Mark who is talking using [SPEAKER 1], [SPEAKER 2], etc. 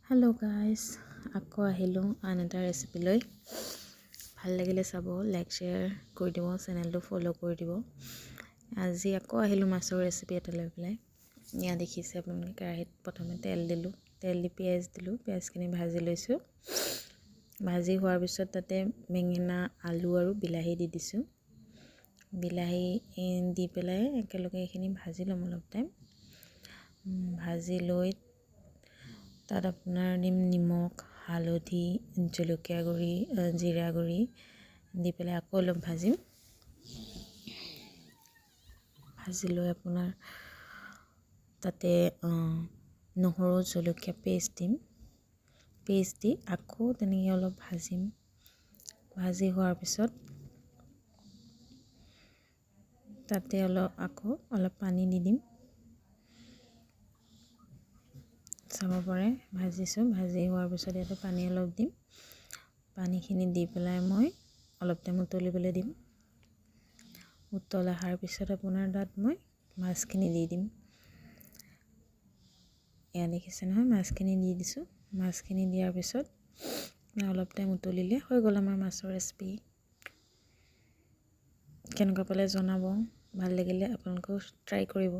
[SPEAKER 1] Hello' guys, আকৌ আহিলোঁ আন এটা ৰেচিপি লৈ। ভাল লাগিলে চাব, লাইক শ্বেয়াৰ কৰি দিব, চেনেলটো ফ'ল' কৰি দিব। আজি আকৌ আহিলোঁ মাছৰ ৰেচিপি এটা লৈ পেলাই। ইয়াত দেখিছে আপোনালোকে, কেৰাহীত প্ৰথমে তেল দিলোঁ, তেল দি পিঁয়াজ দিলোঁ, পিঁয়াজখিনি ভাজি লৈছোঁ। ভাজি হোৱাৰ পিছত তাতে বেঙেনা, আলু আৰু বিলাহী দি দিছোঁ। বিলাহী দি পেলাই একেলগে এইখিনি ভাজি ল'ম অলপ টাইম। ভাজি লৈ তাত আপোনাৰ দিম নিমখ, হালধি, জলকীয়া গুড়ি, জিৰা গুড়ি দি পেলাই আকৌ অলপ ভাজিম। ভাজি লৈ আপোনাৰ তাতে নহৰু জলকীয়া পেষ্ট দিম। পেষ্ট দি আকৌ তেনেকৈ অলপ ভাজিম। ভাজি হোৱাৰ পিছত তাতে আকৌ অলপ পানী দি দিম। চাব পাৰে ভাজিছোঁ, ভাজি হোৱাৰ পিছত ইয়াতে পানী অলপ দিম। পানীখিনি দি পেলাই মই অলপ টাইম উতলিবলৈ দিম। উতল অহাৰ পিছত আপোনাৰ তাত মই মাছখিনি দি দিম। এয়া দেখিছে নহয়, মাছখিনি দি দিছোঁ। মাছখিনি দিয়াৰ পিছত অলপ টাইম উতলিলে হৈ গ'ল আমাৰ মাছৰ ৰেচিপি। কেনেকুৱা পালে জনাব, ভাল লাগিলে আপোনালোকেও ট্ৰাই কৰিব।